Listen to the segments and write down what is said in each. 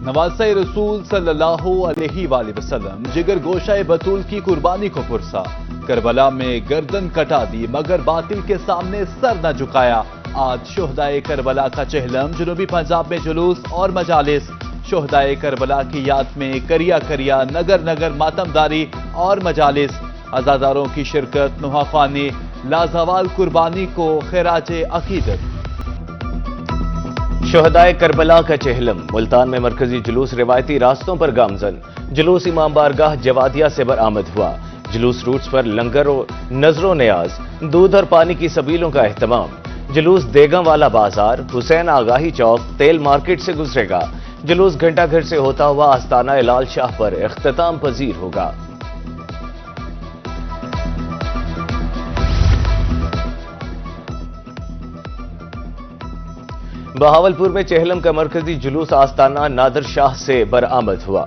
نواسہ رسول صلی اللہ علیہ وآلہ وسلم جگر گوشہ بطول کی قربانی کو پرسا، کربلا میں گردن کٹا دی مگر باطل کے سامنے سر نہ جھکایا۔ آج شہدائے کربلا کا چہلم، جنوبی پنجاب میں جلوس اور مجالس، شہدائے کربلا کی یاد میں کریا کریا نگر نگر ماتمداری اور مجالس، عزاداروں کی شرکت، نوحہ خوانی، لازوال قربانی کو خراج عقیدت۔ شہدائے کربلا کا چہلم، ملتان میں مرکزی جلوس روایتی راستوں پر گامزن، جلوس امام بارگاہ جوادیہ سے برآمد ہوا۔ جلوس روٹس پر لنگر و نظر و نیاز، دودھ اور پانی کی سبیلوں کا اہتمام۔ جلوس دیگم والا بازار، حسین آگاہی چوک، تیل مارکیٹ سے گزرے گا۔ جلوس گھنٹہ گھر سے ہوتا ہوا آستانہ لال شاہ پر اختتام پذیر ہوگا۔ بہاولپور میں چہلم کا مرکزی جلوس آستانہ نادر شاہ سے برآمد ہوا۔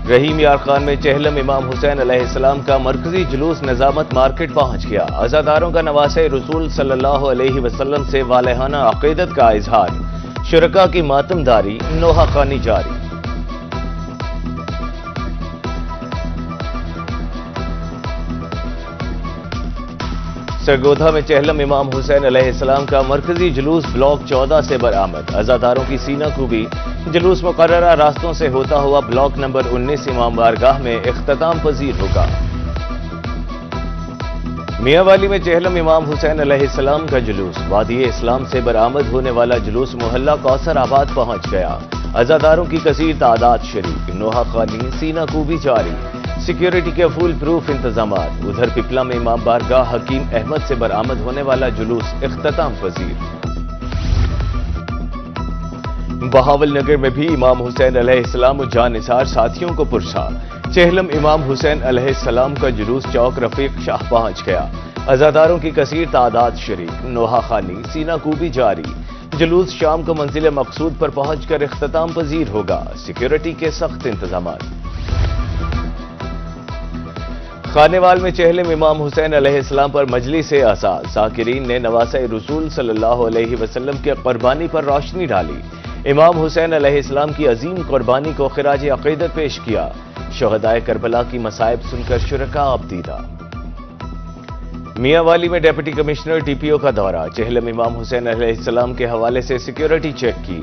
رحیم یار خان میں چہلم امام حسین علیہ السلام کا مرکزی جلوس نظامت مارکیٹ پہنچ گیا۔ عزاداروں کا نواسہ رسول صلی اللہ علیہ وسلم سے والہانہ عقیدت کا اظہار، شرکاء کی ماتمداری، نوحہ خوانی جاری۔ سرگودھا میں چہلم امام حسین علیہ السلام کا مرکزی جلوس بلاک 14 سے برآمد، عزاداروں کی سینہ کوبی، جلوس مقررہ راستوں سے ہوتا ہوا بلاک نمبر 19 امام بارگاہ میں اختتام پذیر ہوگا۔ میاں والی میں چہلم امام حسین علیہ السلام کا جلوس، وادی اسلام سے برآمد ہونے والا جلوس محلہ کوثر آباد پہنچ گیا۔ عزاداروں کی کثیر تعداد شریک، نوحہ خوانی، سینہ کوبی جاری، سیکیورٹی کے فول پروف انتظامات۔ ادھر پپلا میں امام بارگاہ حکیم احمد سے برآمد ہونے والا جلوس اختتام پذیر۔ بہاول نگر میں بھی امام حسین علیہ السلام و جان نثار ساتھیوں کو پرسا۔ چہلم امام حسین علیہ السلام کا جلوس چوک رفیق شاہ پہنچ گیا۔ عزاداروں کی کثیر تعداد شریک، نوحہ خوانی، سینہ کوبی جاری۔ جلوس شام کو منزل مقصود پر پہنچ کر اختتام پذیر ہوگا، سیکیورٹی کے سخت انتظامات۔ خانیوال میں چہلم امام حسین علیہ السلام پر مجلس عزا، ذاکرین نے نواسہ رسول صلی اللہ علیہ وسلم کی قربانی پر روشنی ڈالی۔ امام حسین علیہ السلام کی عظیم قربانی کو خراج عقیدت پیش کیا۔ شہدائے کربلا کی مصائب سن کر شرکاء ابدیدہ۔ میاں والی میں ڈپٹی کمشنر ٹی پی او کا دورہ، چہلم امام حسین علیہ السلام کے حوالے سے سیکیورٹی چیک کی۔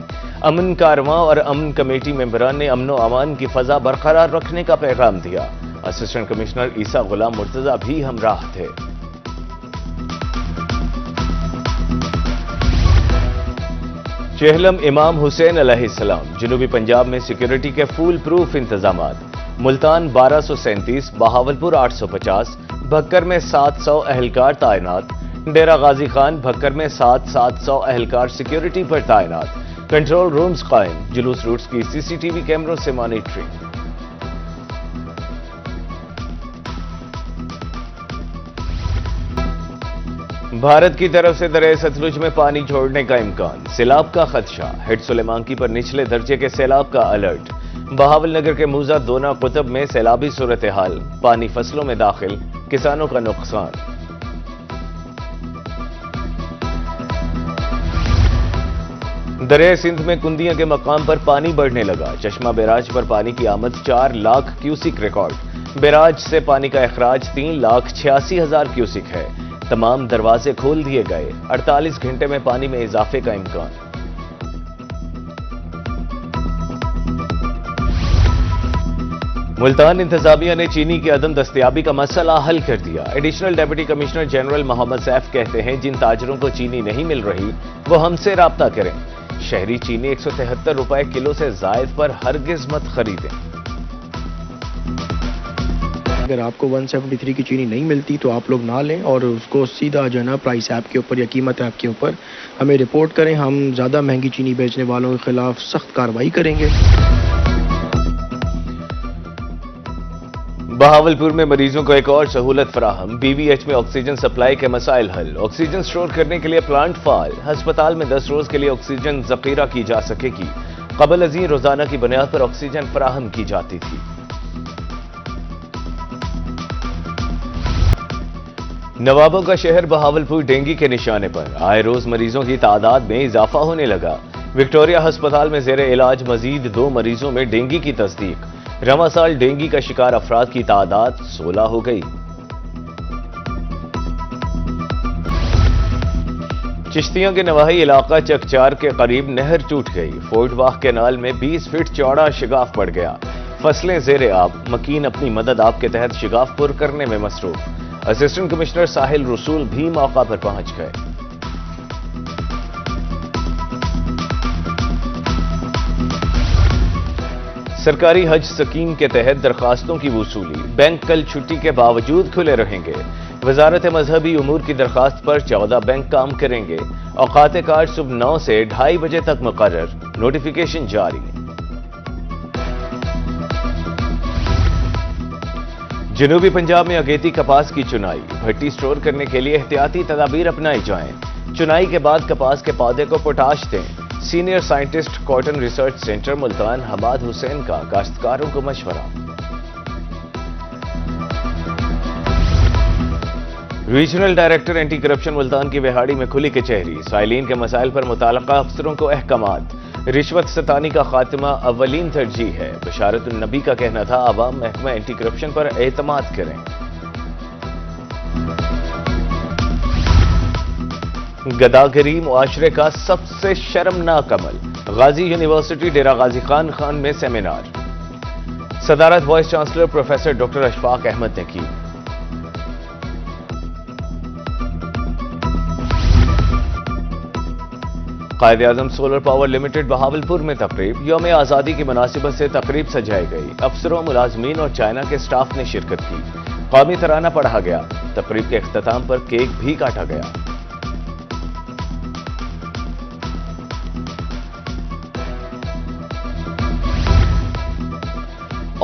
امن کارواں اور امن کمیٹی ممبران نے امن و امان کی فضا برقرار رکھنے کا پیغام دیا۔ اسسٹنٹ کمشنر عیسیٰ غلام مرتضیٰ بھی ہمراہ تھے۔ چہلم امام حسین علیہ السلام، جنوبی پنجاب میں سیکیورٹی کے فول پروف انتظامات۔ ملتان 1237، بہاولپور 850، بھکر میں 700 اہلکار تعینات۔ ڈیرہ غازی خان، بھکر میں 700 اہلکار سیکیورٹی پر تعینات۔ کنٹرول رومز قائم، جلوس روٹس کی سی سی ٹی وی کیمروں سے مانیٹرنگ۔ بھارت کی طرف سے دریائے ستلج میں پانی چھوڑنے کا امکان، سیلاب کا خدشہ، ہیڈ سلیمانکی پر نچلے درجے کے سیلاب کا الرٹ۔ بہاول نگر کے موزہ دونا قطب میں سیلابی صورتحال، پانی فصلوں میں داخل، کسانوں کا نقصان۔ دریائے سندھ میں کندیاں کے مقام پر پانی بڑھنے لگا، چشمہ بیراج پر پانی کی آمد 4 لاکھ کیوسک ریکارڈ، بیراج سے پانی کا اخراج 3,86,000 کیوسک ہے۔ تمام دروازے کھول دیے گئے، 48 گھنٹے میں پانی میں اضافے کا امکان۔ ملتان انتظامیہ نے چینی کی عدم دستیابی کا مسئلہ حل کر دیا۔ ایڈیشنل ڈپٹی کمشنر جنرل محمد سیف کہتے ہیں جن تاجروں کو چینی نہیں مل رہی وہ ہم سے رابطہ کریں۔ شہری چینی 173 روپے کلو سے زائد پر ہرگز مت خریدیں۔ اگر آپ کو 173 کی چینی نہیں ملتی تو آپ لوگ نہ لیں اور اس کو سیدھا جو ہے نا پرائس ایپ کے اوپر یا قیمت ایپ کے اوپر ہمیں رپورٹ کریں۔ ہم زیادہ مہنگی چینی بیچنے والوں کے خلاف سخت کارروائی کریں گے۔ بہاولپور میں مریضوں کو ایک اور سہولت فراہم، بی وی ایچ میں آکسیجن سپلائی کے مسائل حل، آکسیجن سٹور کرنے کے لیے پلانٹ فعال، ہسپتال میں 10 روز کے لیے آکسیجن ذخیرہ کی جا سکے گی، قبل ازیں روزانہ کی بنیاد پر آکسیجن فراہم کی جاتی تھی۔ نوابوں کا شہر بہاولپور ڈینگی کے نشانے پر، آئے روز مریضوں کی تعداد میں اضافہ ہونے لگا، وکٹوریہ ہسپتال میں زیر علاج مزید 2 مریضوں میں ڈینگی کی تصدیق، رواں سال ڈینگی کا شکار افراد کی تعداد 16 ہو گئی۔ چشتیاں کے نواحی علاقہ چکچار کے قریب نہر ٹوٹ گئی، فورٹ واہ کینال میں 20 فٹ چوڑا شگاف پڑ گیا، فصلیں زیر آب، مکین اپنی مدد آپ کے تحت شگاف پر کرنے میں مصروف، اسسٹنٹ کمشنر ساحل رسول بھی موقع پر پہنچ گئے۔ سرکاری حج سکیم کے تحت درخواستوں کی وصولی، بینک کل چھٹی کے باوجود کھلے رہیں گے، وزارت مذہبی امور کی درخواست پر 14 بینک کام کریں گے، اوقات کار صبح 9 سے 2:30 بجے تک مقرر، نوٹیفیکیشن جاری۔ جنوبی پنجاب میں اگیتی کپاس کی چنائی، بھٹی سٹور کرنے کے لیے احتیاطی تدابیر اپنائی جائیں، چنائی کے بعد کپاس کے پودے کو پوٹاش دیں، senior scientist cotton research centre Multan Hammad Hussain کا کاشتکاروں کو مشورہ۔ Regional director anti corruption Multan کی وہاڑی میں کھلی کچہری، سائلین کے مسائل پر متعلقہ افسروں کو احکامات، رشوت ستانی کا خاتمہ اولین ترجیح ہے، بشارت النبی کا کہنا تھا عوام محکمہ اینٹی کرپشن پر اعتماد کریں۔ گداگری معاشرے کا سب سے شرمناک عمل، غازی یونیورسٹی ڈیرہ غازی خان میں سیمینار، صدارت vice chancellor professor doctor Ashfaq Ahmed نے کی۔ Quaid Azam solar power limited Bahawalpur میں تقریب، یوم آزادی کی مناسبت سے تقریب سجائی گئی، افسروں، ملازمین اور چائنا کے سٹاف نے شرکت کی، قومی ترانہ پڑھا گیا، تقریب کے اختتام پر کیک بھی کاٹا گیا۔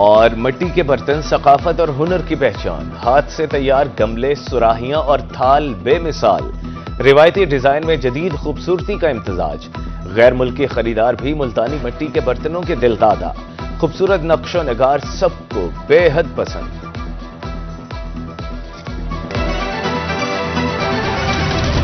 اور مٹی کے برتن ثقافت اور ہنر کی پہچان، ہاتھ سے تیار گملے، سراہیاں اور تھال بے مثال، روایتی ڈیزائن میں جدید خوبصورتی کا امتزاج، غیر ملکی خریدار بھی ملتانی مٹی کے برتنوں کے دل دادا، خوبصورت نقش و نگار سب کو بے حد پسند۔